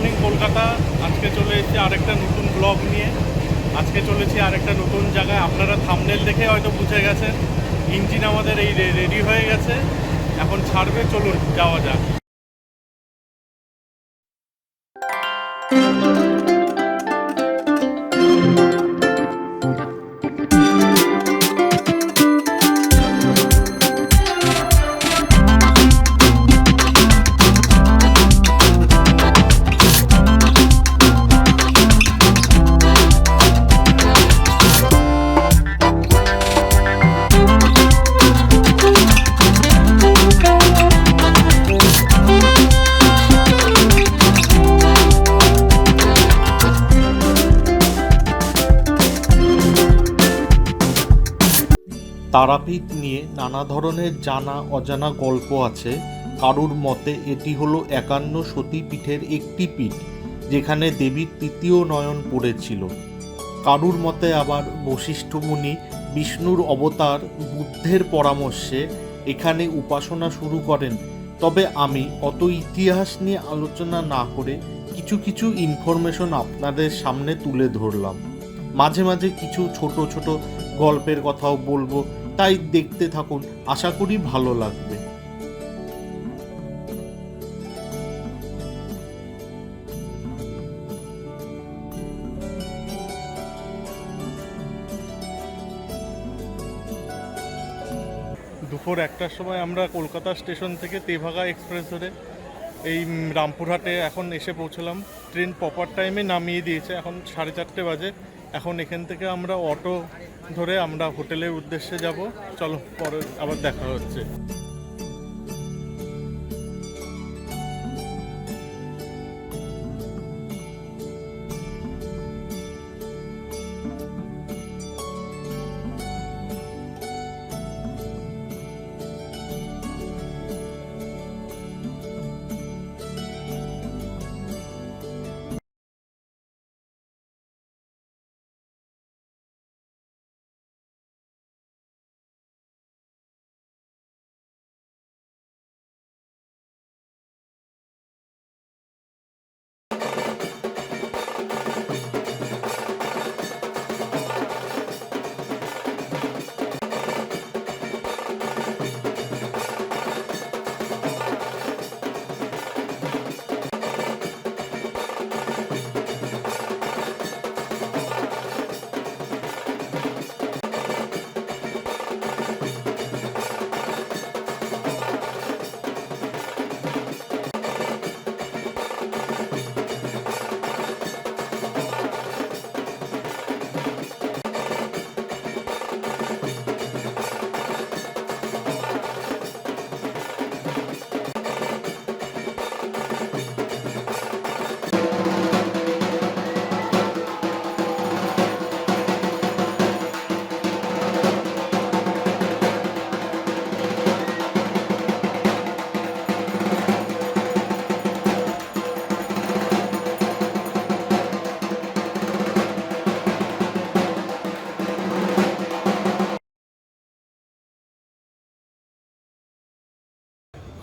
Morning Kolkata. আজকে চলে এসেছি আরেকটা নতুন ব্লগ নিয়ে। আজকে চলেছি আরেকটা নতুন জায়গায়। আপনারা থাম্বনেল দেখে হয়তো বুঝে গেছেন ইঞ্জিন আমাদের এই রেডি হয়ে গেছে, এখন ছাড়বে। চলুন যাওয়া যাক। তারাপীঠ নিয়ে নানা ধরনের জানা অজানা গল্প আছে। কারুর মতে এটি হলো ৫১ সতীপীঠের একটি পীঠ, যেখানে দেবীর তৃতীয় নয়ন পড়েছিল। কারুর মতে আবার বশিষ্ঠ মুনি বিষ্ণুর অবতার বুদ্ধের পরামর্শে এখানে উপাসনা শুরু করেন। তবে আমি অত ইতিহাস নিয়ে আলোচনা না করে কিছু কিছু ইনফরমেশন আপনাদের সামনে তুলে ধরলাম। মাঝে মাঝে কিছু ছোট ছোট গল্পের কথাও বলবো, তাই দেখতে থাকুন, আশা করি ভালো লাগবে। দুপুর ১টার সময় আমরা কলকাতা স্টেশন থেকে তেভাগা এক্সপ্রেস ধরে এই রামপুরহাটে এখন এসে পৌঁছলাম। ট্রেন প্রপার টাইমে নামিয়ে দিয়েছে, এখন 4:30 বাজে। এখন এখান থেকে আমরা অটো ধরে আমরা হোটেলের উদ্দেশ্যে যাব। চলো পরে আবার দেখা হচ্ছে।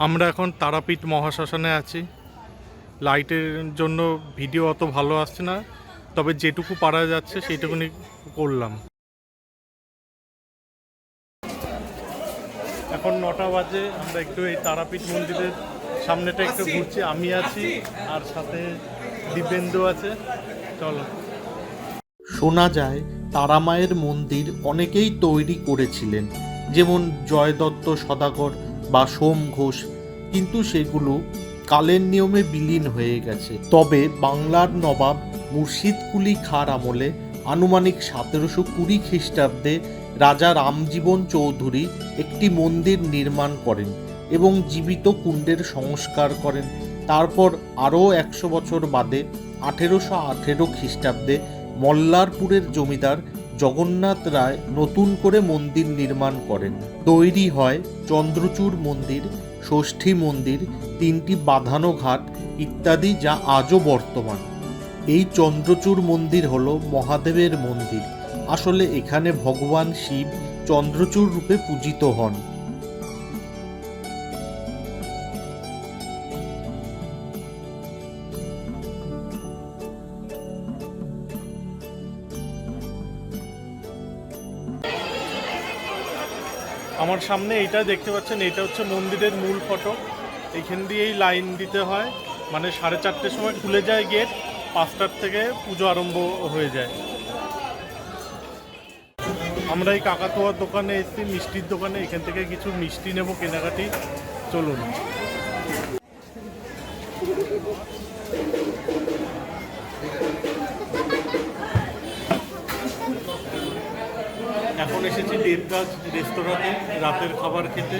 আমরা এখন তারাপীঠ মহাশ্মশানে আছি। লাইটের জন্য ভিডিও অত ভালো আসছে না, তবে যেটুকু পারা যাচ্ছে সেইটুকুনি করলাম। এখন 9টা বাজে। আমরা একটু এই তারাপীঠ মন্দিরের সামনেটা একটু ঘুরছি। আমি আছি আর সাথে দিব্যেন্দু আছে। চলো। শোনা যায় তারামায়ের মন্দির অনেকেই তৈরি করেছিলেন, যেমন জয়দত্ত সদাগর বা সোম ঘোষ, কিন্তু সেগুলো কালের নিয়মে বিলীন হয়ে গেছে। তবে বাংলার নবাব মুর্শিদ কুলি খাঁর আমলে আনুমানিক 1720 খ্রিস্টাব্দে রাজা রামজীবন চৌধুরী একটি মন্দির নির্মাণ করেন এবং জীবিত কুণ্ডের সংস্কার করেন। তারপর আরও 100 বছর বাদে 1818 খ্রিস্টাব্দে মল্লারপুরের জমিদার জগন্নাথ রায় নতুন করে মন্দির নির্মাণ করেন। তৈরি হয় চন্দ্রচূড় মন্দির, ষষ্ঠী মন্দির, 3টি বাঁধানো ঘাট ইত্যাদি, যা আজও বর্তমান। এই চন্দ্রচূড় মন্দির হল মহাদেবের মন্দির। আসলে এখানে ভগবান শিব চন্দ্রচূড় রূপে পূজিত হন। আমার সামনে এইটা দেখতে পাচ্ছেন, এটা হচ্ছে মন্দিরের মূল ফটক। এইখান দিয়েই লাইন দিতে হয়, মানে 4:30টার সময় খুলে যায় গেট, 5টার থেকে পুজো আরম্ভ হয়ে যায়। আমরা এই কাকাতুয়ার দোকানে এসেছি, মিষ্টির দোকানে। এখান থেকে কিছু মিষ্টি নেব কেনাকাটি। চলুন। এখন এসেছি দেবরাজ রেস্তোরাঁতে রাতের খাবার খেতে।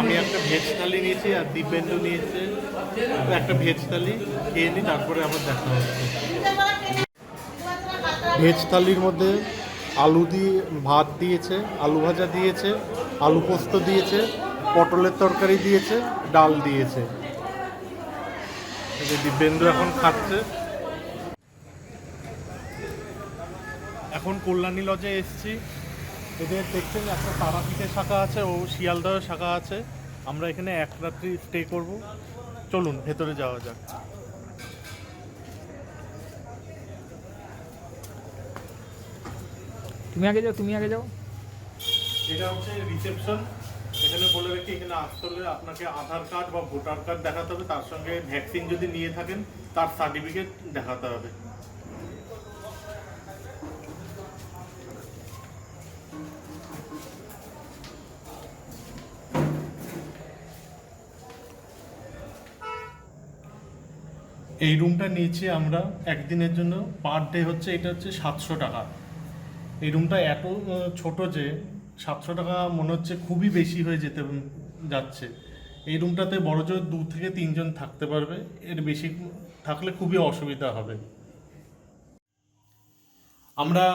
আমি একটা ভেজ থালি নিয়েছি আর দিব্যেন্দু নিয়েছে একটা ভেজ থালি। খেয়ে নিই, তারপরে আবার দেখা হচ্ছে। ভেজ থালির মধ্যে আলু দিয়ে ভাত দিয়েছে, আলু ভাজা দিয়েছে, আলু পোস্ত দিয়েছে, পটলের তরকারি দিয়েছে, ডাল দিয়েছে। দিব্যেন্দু এখন খাচ্ছে। এখন কল্যাণী লজে এসেছি। এদের দেখছেন একটা তারাপীঠের শাখা আছে ও শিয়ালদহের শাখা আছে। আমরা এখানে এক রাত্রি স্টে করব। চলুন ভেতরে যাওয়া যাক। তুমি আগে যাও। এটা হচ্ছে রিসেপশন। এখানে বলে রাখি, এখানে আসতে হলে আপনাকে আধার কার্ড বা ভোটার কার্ড দেখাতে হবে, তার সঙ্গে ভ্যাকসিন যদি নিয়ে থাকেন তার সার্টিফিকেট দেখাতে হবে। এই রুমটা নিয়েছি আমরা একদিনের জন্য। পার ডে হচ্ছে, এটা হচ্ছে 700 টাকা। এই রুমটা এত ছোট যে 700 টাকা মনে হচ্ছে খুবই বেশি হয়ে যাচ্ছে। এই রুমটাতে বড়জোর 2 থেকে 3 জন থাকতে পারবে, এর বেশি থাকলে খুবই অসুবিধা হবে। আমরা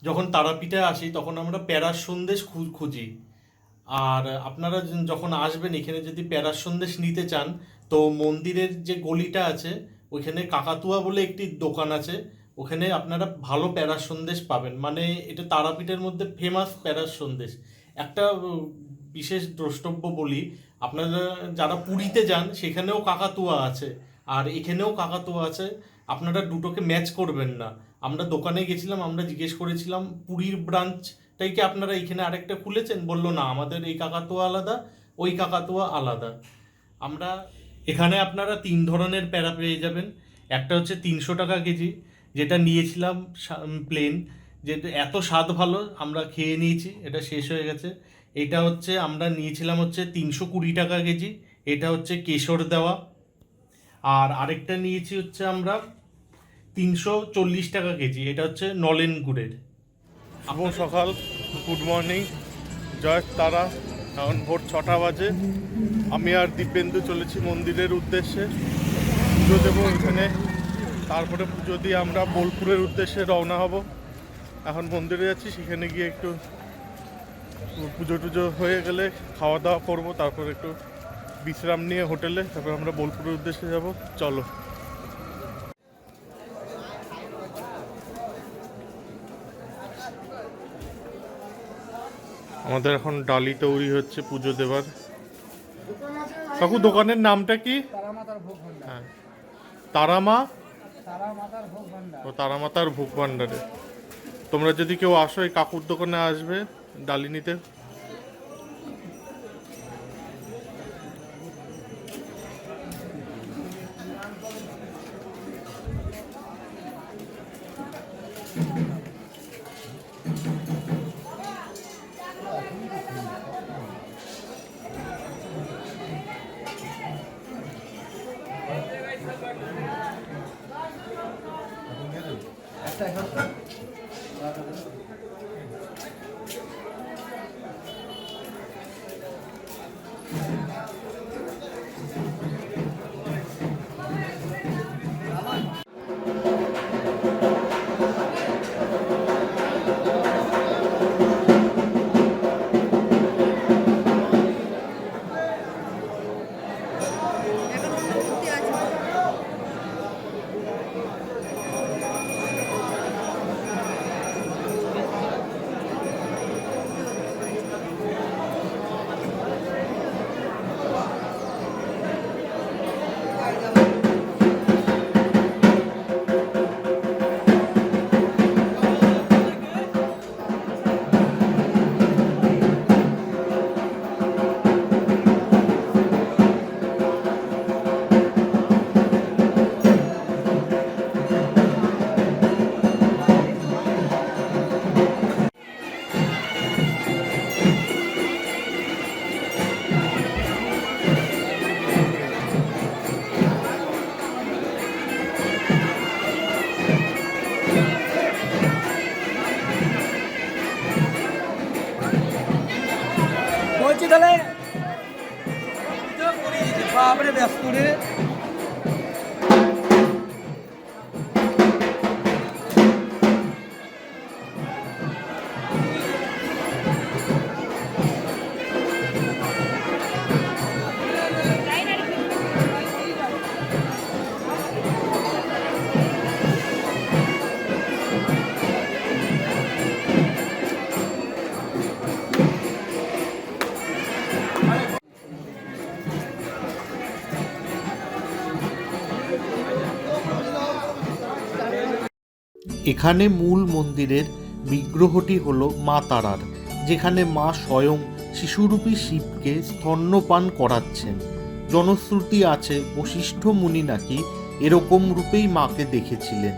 যখন তারাপীঠে আসি তখন আমরা প্যারার সন্দেশ খুঁজি। আর আপনারা যখন আসবেন এখানে যদি প্যারার সন্দেশ নিতে চান, তো মন্দিরের যে গলিটা আছে ওইখানে কাকাতুয়া বলে একটি দোকান আছে, ওখানে আপনারা ভালো প্যারার সন্দেশ পাবেন। মানে এটা তারাপীঠের মধ্যে ফেমাস প্যারার সন্দেশ। একটা বিশেষ দ্রষ্টব্য বলি, আপনারা যারা পুরীতে যান সেখানেও কাকাতুয়া আছে, আর এখানেও কাকাতুয়া আছে। আপনারা দুটোকে ম্যাচ করবেন না। আমরা দোকানে গেছিলাম, আমরা জিজ্ঞেস করেছিলাম পুরীর ব্রাঞ্চটাই কি আপনারা এখানে আরেকটা খুলেছেন? বললো না, আমাদের এই কাকাতুয়া আলাদা, ওই কাকাতুয়া আলাদা। আমরা এখানে আপনারা 3 ধরনের প্যারা পেয়ে যাবেন। একটা হচ্ছে 300 টাকা কেজি, যেটা নিয়েছিলাম প্লেন, যেটা এত স্বাদ ভালো আমরা খেয়ে নিয়েছি, এটা শেষ হয়ে গেছে। এটা হচ্ছে আমরা নিয়েছিলাম হচ্ছে 320 টাকা কেজি, এটা হচ্ছে কেশর দেওয়া। আর আরেকটা নিয়েছি হচ্ছে আমরা 340 টাকা কেজি, এটা হচ্ছে নলেন গুড়ের। শুভ সকাল, গুড মর্নিং, জয় তারা। এখন ভোর 6টা বাজে। আমি আর দিব্যেন্দু চলেছি মন্দিরের উদ্দেশ্যে, পুজো দেবো এখানে। তারপরে পুজো দিয়ে আমরা বোলপুরের উদ্দেশ্যে রওনা হব। এখন মন্দিরে যাচ্ছি, সেখানে গিয়ে একটু পুজো টুজো হয়ে গেলে খাওয়া দাওয়া করবো, তারপর একটু বিশ্রাম নিয়ে হোটেলে, তারপর আমরা বোলপুরের উদ্দেশ্যে যাব। চলো। আমাদের এখন ডালি তৈরি হচ্ছে পুজো দেবার। কাকু, দোকানের নামটা কি? হ্যাঁ, তারামা ও তারামাতার ভোগ ভান্ডারে। তোমরা যদি কেউ আসো এই কাকুর দোকানে আসবে ডালি নিতে। ব্যস্ত রে। এখানে মূল মন্দিরের বিগ্রহটি হলো মা তারার, যেখানে মা স্বয়ং শিশুরূপী শিবকে স্তন্যপান করাচ্ছেন। জনশ্রুতি আছে বশিষ্ঠ মুনি নাকি এরকম রূপেই মাকে দেখেছিলেন।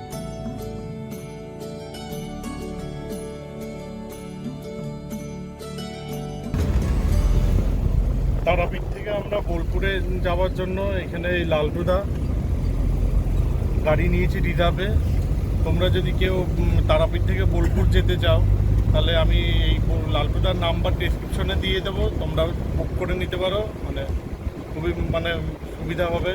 তারাপীঠ থেকে আমরা বোলপুরে যাওয়ার জন্য এখানে এই লালটুদা গাড়ি নিয়েছি রিজার্ভে। তোমরা যদি কেউ তারাপীঠ থেকে বোলপুর যেতে চাও তাহলে আমি এই লালটুদার নাম্বার ডেসক্রিপশনে দিয়ে দেবো, তোমরা বুক করে নিতে পারো, মানে খুবই সুবিধা হবে।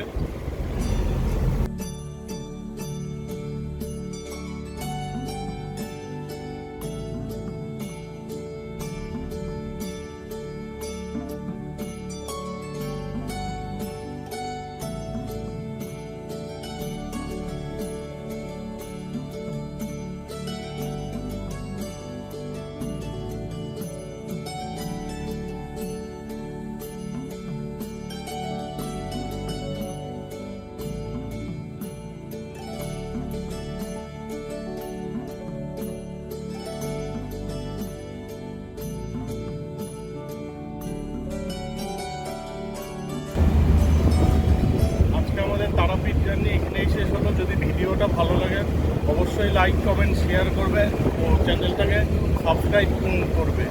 তারাপীঠ জার্নি এখানেই শেষ হলো। যদি ভিডিওটা ভালো লাগে অবশ্যই লাইক কমেন্ট শেয়ার করবে ও চ্যানেলটাকে সাবস্ক্রাইব করবে।